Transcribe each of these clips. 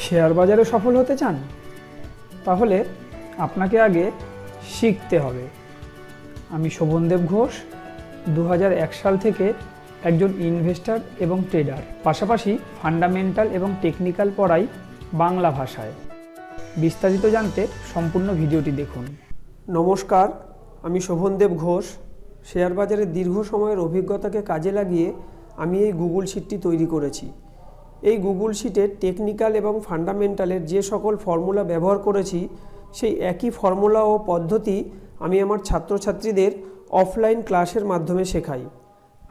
Share বাজারে সফল হতে চান? তাহলে আপনাকে আগে শিখতে হবে। আমি শোভনদেব ঘোষ, 2001 সাল থেকে একজন ইনভেস্টর এবং ট্রেডার, পাশাপাশি ফান্ডামেন্টাল এবং টেকনিক্যাল পড়াই বাংলা ভাষায়। বিস্তারিত জানতে সম্পূর্ণ ভিডিওটি দেখুন। নমস্কার, আমি শোভনদেব ঘোষ। শেয়ার বাজারে দীর্ঘ সময়ের অভিজ্ঞতাকে কাজে লাগিয়ে আমি এই গুগল শিটটি তৈরি করেছি। এই গুগল শিটে টেকনিক্যাল এবং ফান্ডামেন্টালের যে সকল ফর্মুলা ব্যবহার করেছি, সেই একই ফর্মুলা ও পদ্ধতি আমি আমার ছাত্রছাত্রীদের অফলাইন ক্লাসের মাধ্যমে শেখাই।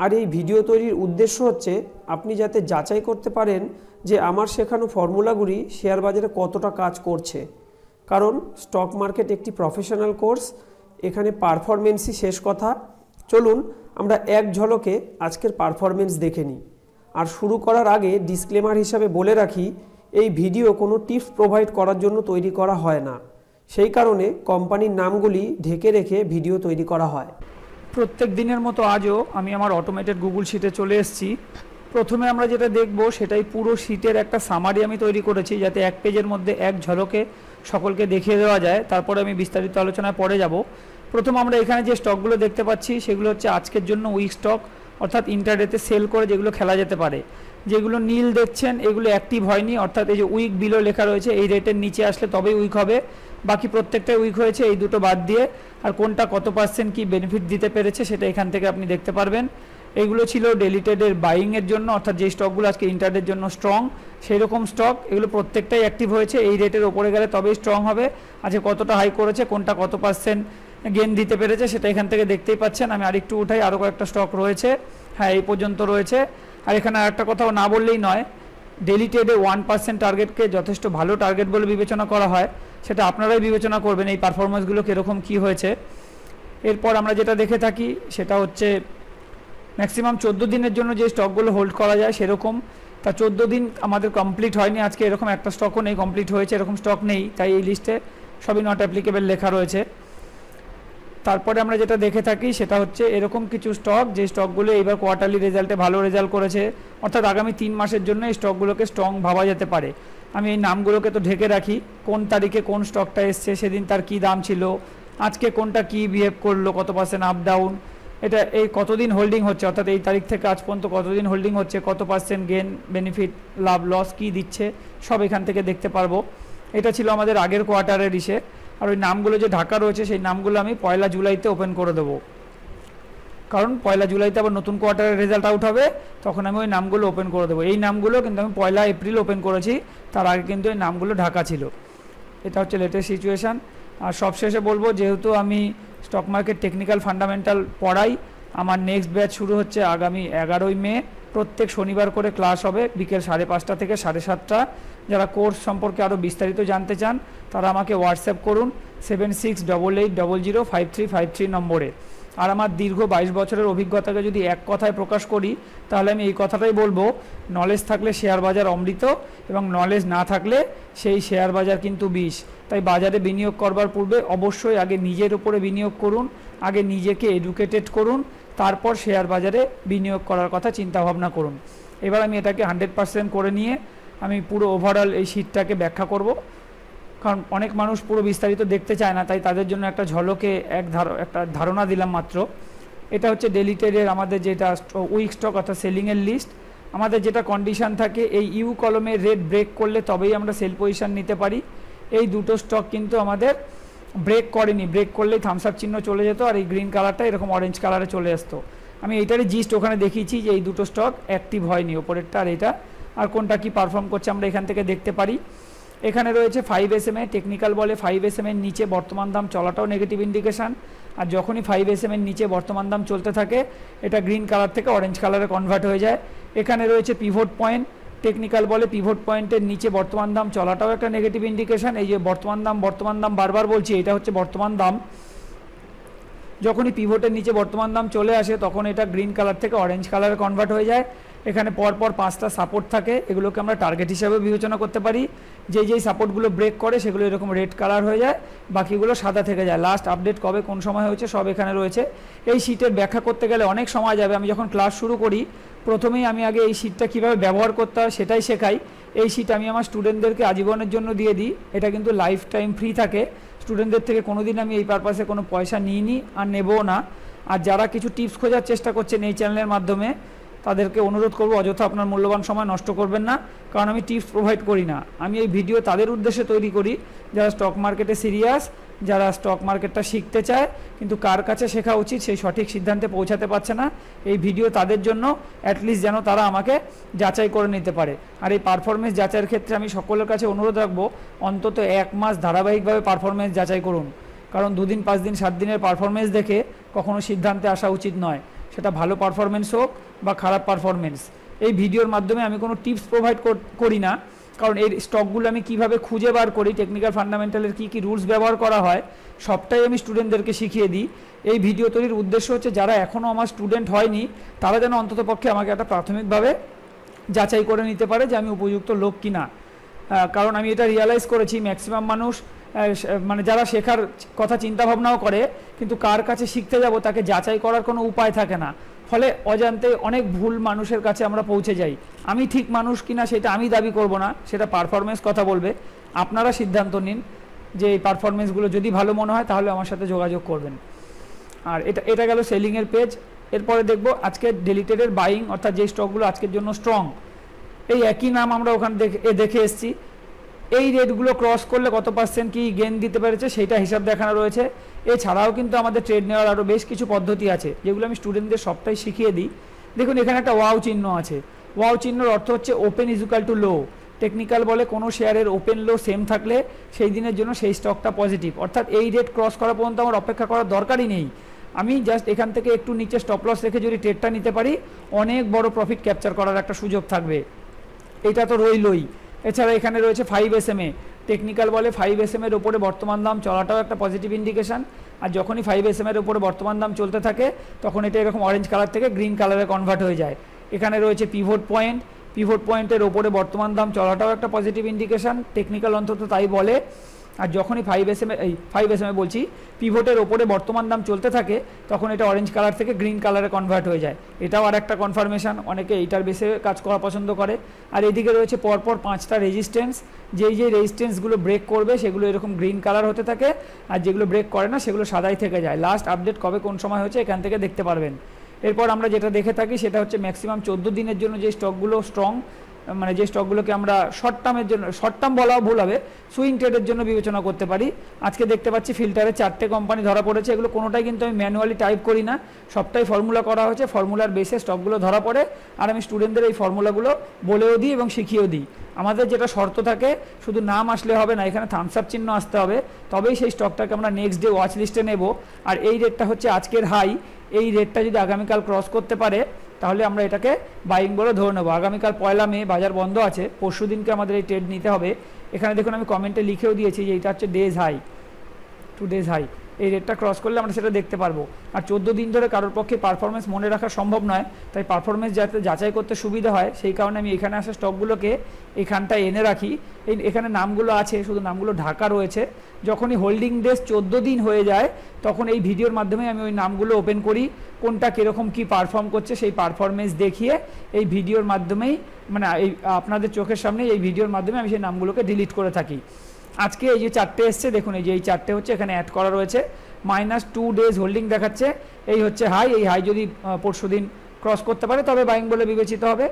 আর এই ভিডিও তৈরির উদ্দেশ্য হচ্ছে আপনি যাতে যাচাই করতে পারেন যে আমার শেখানো ফর্মুলাগুলি শেয়ার বাজারে কতটা কাজ করছে। কারণ স্টক মার্কেট একটি প্রফেশনাল কোর্স, এখানে পারফরমেন্সই শেষ কথা। চলুন আমরা এক ঝলকে আজকের পারফরমেন্স দেখে নিই। আর শুরু করার আগে ডিসক্লেমার হিসাবে বলে রাখি, এই ভিডিও কোনো টিপস প্রোভাইড করার জন্য তৈরি করা হয় না। সেই কারণে কোম্পানির নামগুলি ঢেকে রেখে ভিডিও তৈরি করা হয়। প্রত্যেক দিনের মতো আজও আমি আমার অটোমেটেড গুগল শিটে চলে এসেছি। প্রথমে আমরা যেটা দেখব সেটাই পুরো শিটের একটা সামারি আমি তৈরি করেছি, যাতে এক পেজের মধ্যে এক ঝলকে সকলকে দেখিয়ে দেওয়া যায়। তারপরে আমি বিস্তারিত আলোচনায় পরে যাব। প্রথম আমরা এখানে যে স্টকগুলো দেখতে পাচ্ছি সেগুলো হচ্ছে আজকের জন্য উইক স্টক, অর্থাৎ ইন্টারডেতে সেল করে যেগুলো খেলা যেতে পারে। যেগুলো নীল দেখছেন এগুলো অ্যাক্টিভ হয়নি, অর্থাৎ এই যে উইক বিলো লেখা রয়েছে এই রেটের নিচে আসলে তবেই উইক হবে। বাকি প্রত্যেকটাই উইক হয়েছে, এই দুটো বাদ দিয়ে। আর কোনটা কত পার্সেন্ট কি বেনিফিট দিতে পেরেছে সেটা এখান থেকে আপনি দেখতে পারবেন। এগুলো ছিল ডেলি ট্রেডের বাইংয়ের জন্য, অর্থাৎ যে স্টকগুলো আজকে ইন্টারডের জন্য স্ট্রং সেই রকম স্টক। এগুলো প্রত্যেকটাই অ্যাক্টিভ হয়েছে, এই রেটের ওপরে গেলে তবেই স্ট্রং হবে। আজকে কতটা হাই করেছে, কোনটা কত পার্সেন্ট গেন দিতে পেরেছে সেটা এখান থেকে দেখতেই পাচ্ছেন। আমি আরেকটু উঠাই, আরও কয়েকটা স্টক রয়েছে। হ্যাঁ, এই পর্যন্ত রয়েছে। আর এখানে আরেকটা কথাও না বললেই নয়, ডেলি ট্রেডে 1% টার্গেটকে যথেষ্ট ভালো টার্গেট বলে বিবেচনা করা হয়। সেটা আপনারাই বিবেচনা করবেন এই পারফরমেন্সগুলো কীরকম কী হয়েছে। এরপর আমরা যেটা দেখে থাকি সেটা হচ্ছে ম্যাক্সিমাম 14 দিনের জন্য যে স্টকগুলো হোল্ড করা যায় সেরকম। তা 14 দিন আমাদের কমপ্লিট হয়নি আজকে, এরকম একটা স্টকও নেই কমপ্লিট হয়েছে, এরকম স্টক নেই, তাই এই লিস্টে সবই নট অ্যাপ্লিকেবল লেখা রয়েছে। তারপরে আমরা যেটা দেখে থাকি সেটা হচ্ছে এরকম কিছু স্টক, যে স্টকগুলো এবার কোয়ার্টারলি রেজাল্টে ভালো রেজাল্ট করেছে, অর্থাৎ আগামী 3 মাসের জন্য এই স্টকগুলোকে স্ট্রং ভাবা যেতে পারে। আমি এই নামগুলোকে তো ঢেকে রাখি, কোন তারিখে কোন স্টকটা এসছে, সেদিন তার কি দাম ছিল, আজকে কোনটা কি বিহেভ করলো, কত পার্সেন্ট আপ ডাউন, এটা এই কতদিন হোল্ডিং হচ্ছে, অর্থাৎ এই তারিখ থেকে আজ পর্যন্ত কতদিন হোল্ডিং হচ্ছে, কত পার্সেন্ট গেন বেনিফিট লাভ লস কী দিচ্ছে, সব এখান থেকে দেখতে পারবো। এটা ছিল আমাদের আগের কোয়ার্টারের ইসে। আর ওই নামগুলো যে ঢাকা রয়েছে সেই নামগুলো আমি 1 জুলাইতে ওপেন করে দেবো, কারণ 1 জুলাইতে আবার নতুন কোয়ার্টারের রেজাল্ট আউট হবে, তখন আমি ওই নামগুলো ওপেন করে দেবো। এই নামগুলো কিন্তু আমি 1 এপ্রিল ওপেন করেছি, তার আগে কিন্তু এই নামগুলো ঢাকা ছিল। এটা হচ্ছে লেটেস্ট সিচুয়েশান। আর সবশেষে বলবো, যেহেতু আমি স্টক মার্কেট টেকনিক্যাল ফান্ডামেন্টাল পড়াই, আমার নেক্সট ব্যাচ শুরু হচ্ছে আগামী 11ই মে। প্রত্যেক শনিবার করে ক্লাস হবে বিকেল 5:30 থেকে 7:30। যারা কোর্স সম্পর্কে আরও বিস্তারিত জানতে চান তারা আমাকে হোয়াটসঅ্যাপ করুন 7688005353 নম্বরে। আর আমার দীর্ঘ 22 বছরের অভিজ্ঞতাকে যদি এক কথায় প্রকাশ করি তাহলে আমি এই কথাটাই বলবো, নলেজ থাকলে শেয়ার বাজার অমৃত, এবং নলেজ না থাকলে সেই শেয়ার বাজার কিন্তু বিষ। তাই বাজারে বিনিয়োগ করবার পূর্বে অবশ্যই আগে নিজের উপরে বিনিয়োগ করুন, আগে নিজেকে এডুকেটেড করুন, তারপর শেয়ার বাজারে বিনিয়োগ করার কথা চিন্তা ভাবনা করুন। এবার আমি এটাকে 100% করে নিয়ে আমি পুরো ওভারঅল এই শিটটাকে ব্যাখ্যা করব, কারণ অনেক মানুষ পুরো বিস্তারিত দেখতে চায় না, তাই তাদের জন্য একটা ঝলকে একটা ধারণা দিলাম মাত্র। এটা হচ্ছে ডেলি ট্রেডের আমাদের যেটা উইক স্টক অর্থাৎ সেলিংয়ের লিস্ট। আমাদের যেটা কন্ডিশন থাকে, এই ইউ কলমে রেড ব্রেক করলে তবেই আমরা সেল পজিশন নিতে পারি। এই দুটো স্টক কিন্তু আমাদের ব্রেক করেনি, ব্রেক করলেই থামস আপ চিহ্ন চলে যেত, আর এই গ্রিন কালারটা এরকম অরেঞ্জ কালারে চলে আসতো। আমি এইটারই জিস্ট ওখানে দেখিয়েছি যে এই দুটো স্টক অ্যাক্টিভ হয়নি, ওপরেরটা আর এটা। আর কোনটা কি পারফর্ম করছে আমরা এখান থেকে দেখতে পারি। এখানে রয়েছে 5SMA, টেকনিক্যাল বলে 5SMA এর নিচে বর্তমান দাম চলাটাও নেগেটিভ ইন্ডিকেশান। আর যখনই 5SMA এর নিচে বর্তমান দাম চলতে থাকে এটা গ্রিন কালার থেকে অরেঞ্জ কালারে কনভার্ট হয়ে যায়। এখানে রয়েছে পিভট পয়েন্ট, টেকনিক্যাল বলে পিভট পয়েন্টের নিচে বর্তমান দাম চলাটাও একটা নেগেটিভ ইন্ডিকেশান। এই যে বর্তমান দাম বারবার বলছি, এটা হচ্ছে বর্তমান দাম। যখনই পিভটের নিচে বর্তমান দাম চলে আসে তখন এটা গ্রিন কালার থেকে অরেঞ্জ কালারে কনভার্ট হয়ে যায়। এখানে পরপর 5টা সাপোর্ট থাকে, এগুলোকে আমরা টার্গেট হিসাবে বিবেচনা করতে পারি। যেই সাপোর্টগুলো ব্রেক করে সেগুলো এরকম রেড কালার হয়ে যায়, বাকিগুলো সাদা থেকে যায়। লাস্ট আপডেট কবে কোন সময় হয়েছে সব এখানে রয়েছে। এই শিটের ব্যাখ্যা করতে গেলে অনেক সময় যাবে। আমি যখন ক্লাস শুরু করি প্রথমেই আমি আগে এই শিটটা কীভাবে ব্যবহার করতে হয় সেটাই শেখাই। এই শিট আমি আমার স্টুডেন্টদেরকে আজীবনের জন্য দিয়ে দিই। এটা কিন্তু লাইফ টাইম ফ্রি থাকে। স্টুডেন্টদের থেকে কোনো দিন আমি এই পারপাসে কোনো পয়সা নিইনি আর নেবও না। আর যারা কিছু টিপস খোঁজার চেষ্টা করছেন এই চ্যানেলের মাধ্যমে, তাদেরকে অনুরোধ করব অযথা আপনার মূল্যবান সময় নষ্ট করবেন না, কারণ আমি টিপস প্রোভাইড করি না। আমি এই ভিডিও তাদের উদ্দেশ্যে তৈরি করি যারা স্টক মার্কেটে সিরিয়াস, যারা স্টক মার্কেটটা শিখতে চায় কিন্তু কার কাছে শেখা উচিত সেই সঠিক সিদ্ধান্তে পৌঁছাতে পারছে না। এই ভিডিও তাদের জন্য, অ্যাটলিস্ট যেন তারা আমাকে যাচাই করে নিতে পারে। আর এই পারফরমেন্স যাচাইয়ের ক্ষেত্রে আমি সকলের কাছে অনুরোধ রাখবো অন্তত 1 মাস ধারাবাহিকভাবে পারফরমেন্স যাচাই করুন, কারণ 2 দিন 5 দিন 7 দিনের পারফরমেন্স দেখে কখনো সিদ্ধান্তে আসা উচিত নয়, সেটা ভালো পারফরমেন্স হোক বা খারাপ পারফরমেন্স। এই ভিডিওর মাধ্যমে আমি কোনো টিপস প্রোভাইড করি না, কারণ এই স্টকগুলো আমি কিভাবে খুঁজে বার করি, টেকনিক্যাল ফান্ডামেন্টালের কী কী রুলস ব্যবহার করা হয় সবটাই আমি স্টুডেন্টদেরকে শিখিয়ে দিই। এই ভিডিও তৈরির উদ্দেশ্য হচ্ছে যারা এখনও আমার স্টুডেন্ট হয়নি তারা যেন অন্ততপক্ষে আমাকে একটা প্রাথমিকভাবে যাচাই করে নিতে পারে যে আমি উপযুক্ত লোক কিনা। কারণ আমি এটা রিয়ালাইজ করেছি ম্যাক্সিমাম মানুষ মানে যারা শেখার কথা চিন্তা ভাবনাও করে কিন্তু কার কাছে শিখতে যাব তাকে যাচাই করার কোনো উপায় থাকে না, ফলে অজান্তে অনেক ভুল মানুষের কাছে আমরা পৌঁছে যাই। আমি ঠিক মানুষ কিনা সেটা আমি দাবি করব না, সেটা পারফরমেন্স কথা বলবে। আপনারা সিদ্ধান্ত নিন যে এই পারফরমেন্সগুলো যদি ভালো মনে হয় তাহলে আমার সাথে যোগাযোগ করবেন। আর এটা গেল সেলিংয়ের পেজ। এরপরে দেখব আজকে ডেলিটেডের বাইং, অর্থাৎ যে স্টকগুলো আজকের জন্য স্ট্রং। এই একই নাম আমরা ওখানে দেখে এসেছি। এই রেটগুলো ক্রস করলে কত % কি গেইন দিতে পেরেছে সেইটা হিসাব দেখানো রয়েছে। এছাড়াও কিন্তু আমাদের ট্রেড নেওয়ার আরও বেশ কিছু পদ্ধতি আছে যেগুলো আমি স্টুডেন্টদের সবটাই শিখিয়ে দিই। দেখুন এখানে একটা ওয়াও চিহ্ন আছে। ওয়াও চিহ্নর অর্থ হচ্ছে open is equal to low. Technical বলে কোনো শেয়ারের ওপেন লো সেম থাকলে সেই দিনের জন্য সেই স্টকটা পজিটিভ, অর্থাৎ এই রেট ক্রস করা পর্যন্ত আমার অপেক্ষা করার দরকারই নেই। আমি জাস্ট এখান থেকে একটু নিচে স্টপ লস রেখে যদি ট্রেডটা নিতে পারি অনেক বড় প্রফিট ক্যাপচার করার একটা সুযোগ থাকবে। এটা তো রইলই। এছাড়া এখানে রয়েছে 5SMA। টেকনিক্যাল বলে 5SM এর ওপরে বর্তমান দাম চলাটাও একটা পজিটিভ ইন্ডিকেশন। আর যখনই 5SM এর ওপরে বর্তমান দাম চলতে থাকে তখন এটা এরকম অরেঞ্জ কালার থেকে গ্রিন কালারে কনভার্ট হয়ে যায়। এখানে রয়েছে পিভট পয়েন্ট। পিভট পয়েন্টের ওপরে বর্তমান দাম চলাটাও একটা পজিটিভ ইন্ডিকেশন, টেকনিক্যাল অন্তত তাই বলে। আর যখনই 5SMA বলছি পিভটের ওপরে বর্তমান দাম চলতে থাকে তখন এটা অরেঞ্জ কালার থেকে গ্রিন কালারে কনভার্ট হয়ে যায়, এটাও আর একটা কনফার্মেশন। অনেকে এইটার বেসে কাজ করা পছন্দ করে। আর এদিকে রয়েছে পরপর 5টা রেজিস্ট্যান্স। যেই রেজিস্ট্যান্সগুলো ব্রেক করবে সেগুলো এরকম গ্রিন কালার হতে থাকে, আর যেগুলো ব্রেক করে না সেগুলো সাদাই থেকে যায়। লাস্ট আপডেট কবে কোন সময় হয়েছে এখান থেকে দেখতে পারবেন। এরপর আমরা যেটা দেখে থাকি সেটা হচ্ছে ম্যাক্সিমাম 14 দিনের জন্য যে স্টকগুলো স্ট্রং, মানে যে স্টকগুলোকে আমরা শর্ট টার্মের জন্য, শর্ট টার্ম বলাও ভুল হবে, সুইং ট্রেডের জন্য বিবেচনা করতে পারি। আজকে দেখতে পাচ্ছি ফিল্টারে 4টে কোম্পানি ধরা পড়েছে। এগুলো কোনোটাই কিন্তু আমি ম্যানুয়ালি টাইপ করি না, সবটাই ফর্মুলা করা হয়েছে। ফর্মুলার বেসে স্টকগুলো ধরা পড়ে আর আমি স্টুডেন্টদের এই ফর্মুলাগুলো বলেও দিই এবং শিখিয়েও দিই। আমাদের যেটা শর্ত থাকে শুধু নাম আসলে হবে না, এখানে থামস আপ চিহ্ন আসতে হবে, তবেই সেই স্টকটাকে আমরা নেক্সট ডে ওয়াচ লিস্টে নেব। আর এই রেটটা হচ্ছে আজকের হাই। এই রেটটা যদি আগামীকাল ক্রস করতে পারে তাহলে আমরা এটাকে বাইং বলে ধরে নেবো। আগামীকাল 1 মে বাজার বন্ধ আছে, পরশু দিনকে আমাদের এই ট্রেড নিতে হবে। এখানে দেখুন আমি কমেন্টে লিখেও দিয়েছি যে এটা হচ্ছে ডেজ হাই, 2 ডেজ হাই। এই রেটটা ক্রস করলে আমরা সেটা দেখতে পারবো। আর 14 দিন ধরে কারোর পক্ষে পারফরমেন্স মনে রাখা সম্ভব নয়, তাই পারফরমেন্স যাতে যাচাই করতে সুবিধা হয় সেই কারণে আমি এখানে আসা স্টকগুলোকে এখানটায় এনে রাখি। এখানে নামগুলো আছে, শুধু নামগুলো ঢাকা রয়েছে। যখনই হোল্ডিং ডেজ 14 দিন হয়ে যায় তখন এই ভিডিওর মাধ্যমে আমি ওই নামগুলো ওপেন করি, কোনটা কীরকম কী পারফর্ম করছে সেই পারফরমেন্স দেখিয়ে এই ভিডিওর মাধ্যমেই, মানে এই আপনাদের চোখের সামনে এই ভিডিওর মাধ্যমে আমি সেই নামগুলোকে ডিলিট করে থাকি। আজকে এই যে 4টে এসছে দেখুন, এই যে এই 4টে হচ্ছে এখানে অ্যাড করা রয়েছে। -2 ডেজ হোল্ডিং দেখাচ্ছে। এই হচ্ছে হাই। এই হাই যদি পরশু দিন ক্রস করতে পারে তবে বাইং বলে বিবেচিত হবে।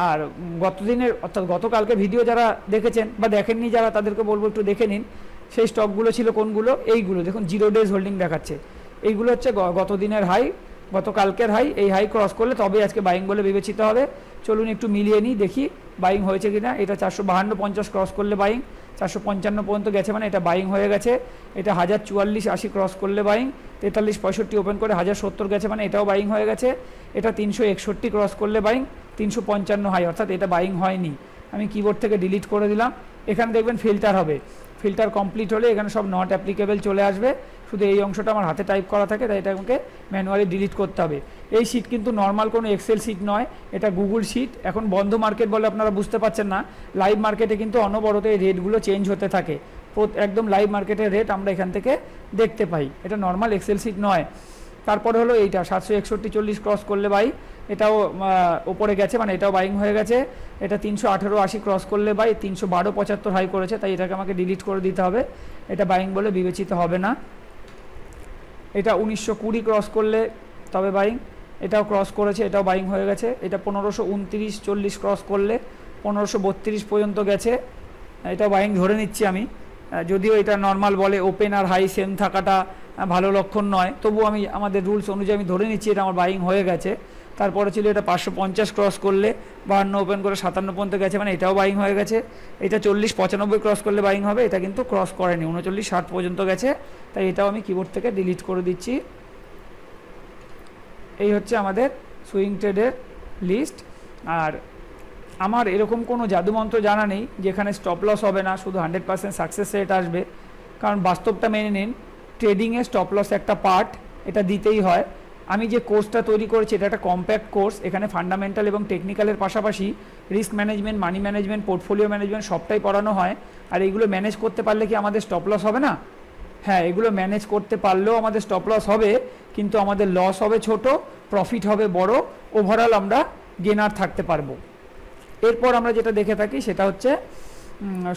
আর গতদিনের অর্থাৎ গতকালকে ভিডিও যারা দেখেছেন বা দেখেননি যারা, তাদেরকে বলবো একটু দেখে নিন সেই স্টকগুলো ছিল কোনগুলো। এইগুলো দেখুন 0 ডেজ হোল্ডিং দেখাচ্ছে। এইগুলো হচ্ছে গতদিনের হাই, গতকালকের হাই। এই হাই ক্রস করলে তবে আজকে বাইং বলে বিবেচিত হবে। চলুন একটু মিলিয়ে নিই, দেখি বাইং হয়েছে কিনা। এটা 452.50 ক্রস করলে বাইং, 455 পর্যন্ত গেছে মানে এটা বাইং হয়ে গেছে। এটা 1044.80 ক্রস করলে বাইং, 43.65 ওপেন করে 1070 গেছে মানে এটাও বাইং হয়ে গেছে। এটা 361 ক্রস করলে বাইং, 355 হাই, অর্থাৎ এটা বাইং হয়নি। আমি কিবোর্ড থেকে ডিলিট করে দিলাম। এখানে দেখবেন ফিল্টার হবে, ফিল্টার কমপ্লিট হলে এখানে সব নট অ্যাপ্লিকেবল চলে আসবে। শুধু এই অংশটা আমার হাতে টাইপ করা থাকে, তাই এটা আমাকে ম্যানুয়ালি ডিলিট করতে হবে। এই শিট কিন্তু নর্মাল কোনো এক্সেল শিট নয়, এটা গুগল শিট। এখন বন্ধ মার্কেট বলে আপনারা বুঝতে পারছেন না, লাইভ মার্কেটে কিন্তু অনবরত এই রেটগুলো চেঞ্জ হতে থাকে, একদম লাইভ মার্কেটের রেট আমরা এখান থেকে দেখতে পাই, এটা নর্মাল এক্সেল শিট নয়। তারপরে হলো এইটা 761.40 ক্রস করলে বাই, এটাও ওপরে গেছে, মানে এটাও বাইং হয়ে গেছে। এটা 318.80 ক্রস করলে বাই, 312.75 হাই করেছে, তাই এটাকে আমাকে ডিলিট করে দিতে হবে, এটা বাইং বলে বিবেচিত হবে না। এটা 1920 ক্রস করলে তবে বাইং, এটাও ক্রস করেছে, এটাও বাইং হয়ে গেছে। এটা 1529.40 ক্রস করলে 1532 পর্যন্ত গেছে, এটাও বাইং ধরে নিচ্ছি আমি। যদিও এটা নর্মাল বলে ওপেন আর হাই সেম থাকাটা ভালো লক্ষণ নয়, তবু আমি আমাদের রুলস অনুযায়ী আমি ধরে নিচ্ছি এটা আমার বাইং হয়ে গেছে। তারপরে ছিল এটা 550 ক্রস করলে 52 ওপেন করে 57 পর্যন্ত গেছে, মানে এটাও বাইং হয়ে গেছে। এটা 40-95 ক্রস করলে বাইং হবে, এটা কিন্তু ক্রস করেনি, 39-60 পর্যন্ত গেছে, তাই এটাও আমি কিবোর্ড থেকে ডিলিট করে দিচ্ছি। এই হচ্ছে আমাদের সুইং ট্রেডের লিস্ট। আর আমার এরকম কোনো জাদুমন্ত্র জানা নেই যেখানে স্টপ লস হবে না, শুধু 100% সাকসেস রেট আসবে। কারণ বাস্তবটা মেনে নিন, ট্রেডিংয়ে স্টপ লস একটা পার্ট, এটা দিতেই হয়। আমি যে কোর্সটা তৈরি করেছি এটা একটা কম্প্যাক্ট কোর্স, এখানে ফান্ডামেন্টাল এবং টেকনিক্যালের পাশাপাশি risk management, money management, portfolio management সবটাই পড়ানো হয়। আর এইগুলো ম্যানেজ করতে পারলে কি আমাদের স্টপ লস হবে না? হ্যাঁ, এগুলো ম্যানেজ করতে পারলেও আমাদের স্টপ লস হবে, কিন্তু আমাদের লস হবে ছোট, প্রফিট হবে বড়, ওভারঅল আমরা গেনার থাকতে পারবো। এরপর আমরা যেটা দেখে থাকি সেটা হচ্ছে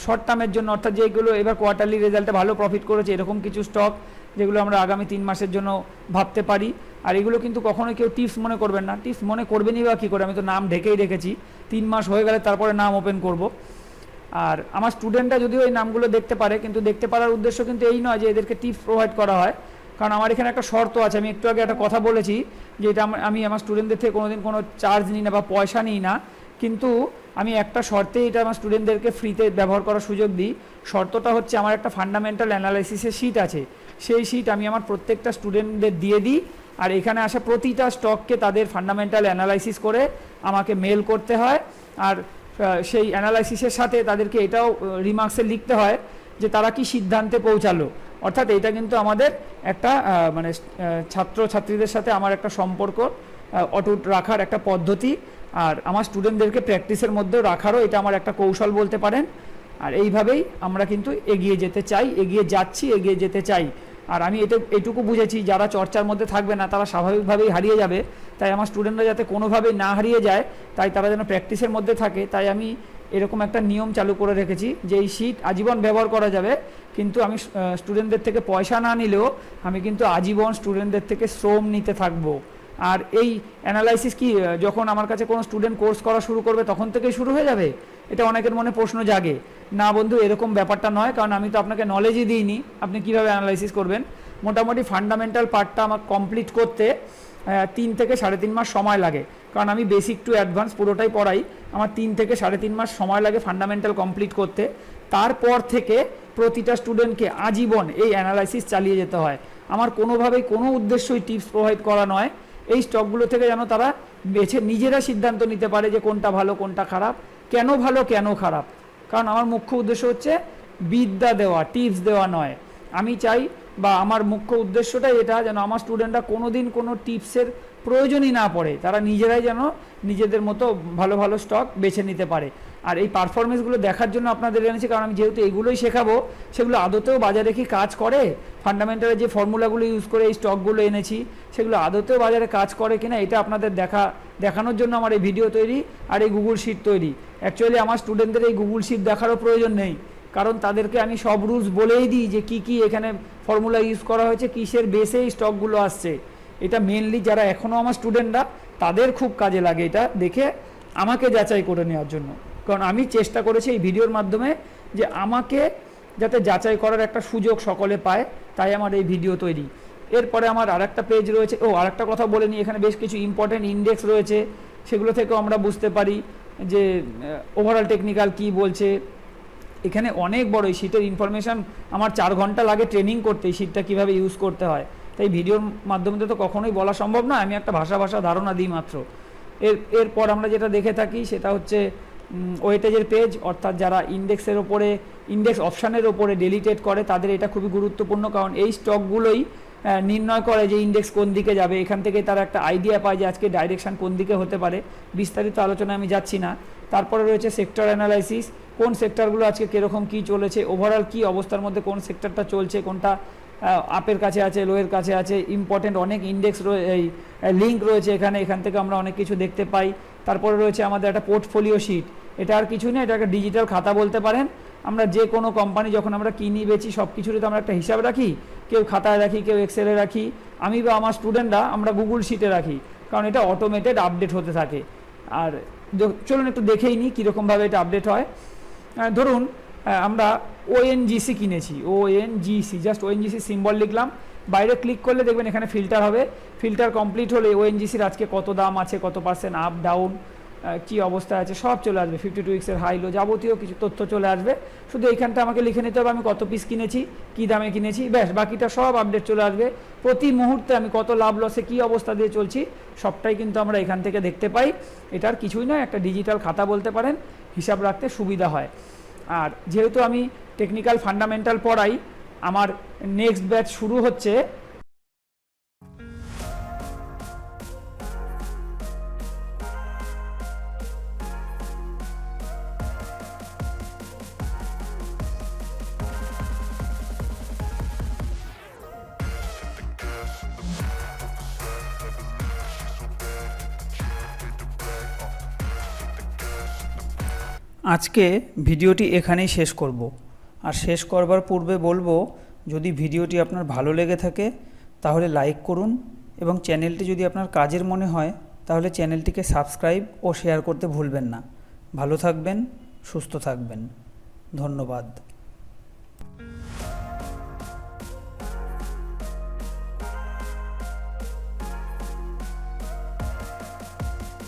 শর্ট টার্মের জন্য, অর্থাৎ যেগুলো এবার কোয়ার্টারলি রেজাল্টে ভালো প্রফিট করেছে এরকম কিছু স্টক, যেগুলো আমরা আগামী 3 মাসের জন্য ভাবতে পারি। আর এগুলো কিন্তু কখনোই কেউ টিপস মনে করবেন না, টিপস মনে করবেনই বা কী করে, আমি তো নাম ঢেকেই রেখেছি, 3 মাস হয়ে গেলে তারপরে নাম ওপেন করব। আর আমার স্টুডেন্টরা যদিও এই নামগুলো দেখতে পারে, কিন্তু দেখতে পারার উদ্দেশ্য কিন্তু এই নয় যে এদেরকে টিপস প্রোভাইড করা হয়। কারণ আমার এখানে একটা শর্ত আছে, আমি একটু আগে একটা কথা বলেছি যে এটা আমি আমার স্টুডেন্টদের থেকে কোনোদিন কোনো চার্জ নিই না বা পয়সা নিই না, কিন্তু আমি একটা শর্তে এটা আমার স্টুডেন্টদেরকে ফ্রিতে ব্যবহার করার সুযোগ দিই। শর্তটা হচ্ছে আমার একটা ফান্ডামেন্টাল অ্যানালাইসিসের শিট আছে, সেই শিট আমি আমার প্রত্যেকটা স্টুডেন্টদের দিয়ে দিই। আর এখানে আসা প্রতিটা স্টককে তাদের ফান্ডামেন্টাল অ্যানালাইসিস করে আমাকে মেল করতে হয়। আর সেই অ্যানালাইসিসের সাথে তাদেরকে এটাও রিমার্কসে লিখতে হয় যে তারা কি সিদ্ধান্তে পৌঁছালো। অর্থাৎ এটা কিন্তু আমাদের একটা মানে ছাত্রছাত্রীদের সাথে আমার একটা সম্পর্ক অটুট রাখার একটা পদ্ধতি, আর আমার স্টুডেন্টদেরকে প্র্যাকটিসের মধ্যেও রাখারও এটা আমার একটা কৌশল বলতে পারেন। আর এইভাবেই আমরা কিন্তু এগিয়ে যেতে চাই, এগিয়ে যাচ্ছি, এগিয়ে যেতে চাই। আর আমি এটুকু বুঝেছি, যারা চর্চার মধ্যে থাকবে না তারা স্বাভাবিকভাবেই হারিয়ে যাবে, তাই আমার স্টুডেন্টরা যাতে কোনোভাবেই না হারিয়ে যায়, তাই তারা যেন প্র্যাকটিসের মধ্যে থাকে, তাই আমি এরকম একটা নিয়ম চালু করে রেখেছি যে এই শিট আজীবন ব্যবহার করা যাবে, কিন্তু আমি স্টুডেন্টদের থেকে পয়সা না নিলেও আমি কিন্তু আজীবন স্টুডেন্টদের থেকে শ্রম নিতে থাকবো। আর এই অ্যানালাইসিস কি যখন আমার কাছে কোনো স্টুডেন্ট কোর্স করা শুরু করবে তখন থেকেই শুরু হয়ে যাবে? এটা অনেকের মনে প্রশ্ন জাগে। না বন্ধু, এরকম ব্যাপারটা নয়, কারণ আমি তো আপনাকে নলেজই দিইনি, আপনি কীভাবে অ্যানালাইসিস করবেন। মোটামুটি ফান্ডামেন্টাল পার্টটা আমার কমপ্লিট করতে 3 থেকে 3.5 মাস সময় লাগে, কারণ আমি বেসিক টু অ্যাডভান্স পুরোটাই পড়াই। আমার 3 থেকে 3.5 মাস সময় লাগে ফান্ডামেন্টাল কমপ্লিট করতে। তারপর থেকে প্রতিটা স্টুডেন্টকে আজীবন এই অ্যানালাইসিস চালিয়ে যেতে হয়। আমার কোনোভাবেই কোনো উদ্দেশ্যই টিপস প্রোভাইড করা নয়, এই স্টকগুলো থেকে যেন তারা নিজেরা সিদ্ধান্ত নিতে পারে যে কোনটা ভালো কোনটা খারাপ, কেন ভালো কেন খারাপ। কারণ আমার মুখ্য উদ্দেশ্য হচ্ছে বিদ্যা দেওয়া, টিপস দেওয়া নয়। আমি চাই বা আমার মুখ্য উদ্দেশ্যটাই এটা, যেন আমার স্টুডেন্টরা কোনোদিন কোনো টিপসের প্রয়োজনই না পড়ে, তারা নিজেরাই যেন নিজেদের মতো ভালো ভালো স্টক বেছে নিতে পারে। আর এই পারফরমেন্সগুলো দেখার জন্য আপনাদের এনেছি, কারণ আমি যেহেতু এগুলোই শেখাবো, সেগুলো আদতেও বাজারে কি কাজ করে, ফান্ডামেন্টালের যে ফর্মুলাগুলো ইউজ করে এই স্টকগুলো এনেছি সেগুলো আদতেও বাজারে কাজ করে কিনা এটা আপনাদের দেখানোর জন্য আমার এই ভিডিও তৈরি আর এই গুগল শিট তৈরি। অ্যাকচুয়ালি আমার স্টুডেন্টদের এই গুগল শিট দেখারও প্রয়োজন নেই, কারণ তাদেরকে আমি সব রুলস বলেই দিই যে কি কি এখানে ফর্মুলা ইউজ করা হয়েছে, কিসের বেসে এই স্টকগুলো আসছে। এটা মেনলি যারা এখনও আমার স্টুডেন্টরা তাদের খুব কাজে লাগে এটা দেখে আমাকে যাচাই করে নেওয়ার জন্য। কারণ আমি চেষ্টা করেছি এই ভিডিওর মাধ্যমে যে আমাকে যাতে যাচাই করার একটা সুযোগ সকলে পায়, তাই আমার এই ভিডিও তৈরি। এরপরে আমার আরেকটা পেজ রয়েছে, আরেকটা কথা বলে নিই, এখানে বেশ কিছু ইম্পর্টেন্ট ইন্ডেক্স রয়েছে, সেগুলো থেকেও আমরা বুঝতে পারি যে ওভারঅল টেকনিক্যাল কি বলছে। এখানে অনেক বড় এই শিটের ইনফরমেশান আমার 4 ঘন্টা লাগে ট্রেনিং করতে, এই শিটটা কীভাবে ইউজ করতে হয়। তাই ভিডিওর মাধ্যমে তো কখনোই বলা সম্ভব না, আমি একটা ভাষা ধারণা দিই মাত্র। এরপর আমরা যেটা দেখে থাকি সেটা হচ্ছে ওয়েটেজের পেজ, অর্থাৎ যারা ইন্ডেক্সের ওপরে, ইন্ডেক্স অপশানের ওপরে ডেলি ট্রেড করে তাদের এটা খুবই গুরুত্বপূর্ণ, কারণ এই স্টকগুলোই নির্ণয় করে যে ইন্ডেক্স কোন দিকে যাবে। এখান থেকে তারা একটা আইডিয়া পায় যে আজকে ডাইরেকশন কোন দিকে হতে পারে। বিস্তারিত আলোচনায় আমি যাচ্ছি না। তারপরে রয়েছে সেক্টর অ্যানালাইসিস, কোন সেক্টরগুলো আজকে কীরকম কী চলেছে, ওভারঅল কী অবস্থার মধ্যে কোন সেক্টরটা চলছে, কোনটা আপের কাছে আছে, লোয়ের কাছে আছে, ইম্পর্টেন্ট অনেক ইন্ডেক্স এই লিঙ্ক রয়েছে এখান থেকে আমরা অনেক কিছু দেখতে পাই। তারপরে রয়েছে আমাদের একটা পোর্টফোলিও শিট, এটা আর কিছুই না, এটা একটা ডিজিটাল খাতা বলতে পারেন। আমরা যে কোনো কোম্পানি যখন আমরা কিনি বেচি সব কিছুরই তো আমরা একটা হিসাব রাখি, কেউ খাতায় রাখি, কেউ এক্সেলে রাখি, আমি বা আমার স্টুডেন্টরা আমরা গুগল শিটে রাখি, কারণ এটা অটোমেটেড আপডেট হতে থাকে। আর চলুন একটু দেখেই নিই কীরকমভাবে এটা আপডেট হয়। ধরুন আমরা ওএনজিসি কিনেছি, ওএনজিসি, জাস্ট ওএনজিসি সিম্বল লিখলাম, বাইরে ক্লিক করলে দেখবেন এখানে ফিল্টার হবে। ফিল্টার কমপ্লিট হলে ওএনজিসির আজকে কত দাম আছে, কত পার্সেন্ট আপ ডাউন, কী অবস্থায় আছে সব চলে আসবে। 52 উইক্সের হাই লো যাবতীয় কিছু তথ্য চলে আসবে। শুধু এইখানটা আমাকে লিখে নিতে হবে আমি কত পিস কিনেছি, কী দামে কিনেছি, ব্যাস বাকিটা সব আপডেট চলে আসবে। প্রতি মুহূর্তে আমি কত লাভ লসে কী অবস্থা দিয়ে চলছি সবটাই কিন্তু আমরা এখান থেকে দেখতে পাই। এটার কিছুই নয়, একটা ডিজিটাল খাতা বলতে পারেন, হিসাব রাখতে সুবিধা হয়। আর যেহেতু আমি টেকনিক্যাল ফান্ডামেন্টাল পড়াই, আমার নেক্সট ব্যাচ শুরু হচ্ছে আজকে ভিডিওটি এখানেই শেষ করব। আর শেষ করবার পূর্বে বলবো, যদি ভিডিওটি আপনার ভালো লেগে থাকে তাহলে লাইক করুন, এবং চ্যানেলটি যদি আপনার কাজের মনে হয় তাহলে চ্যানেলটিকে সাবস্ক্রাইব ও শেয়ার করতে ভুলবেন না। ভালো থাকবেন, সুস্থ থাকবেন, ধন্যবাদ।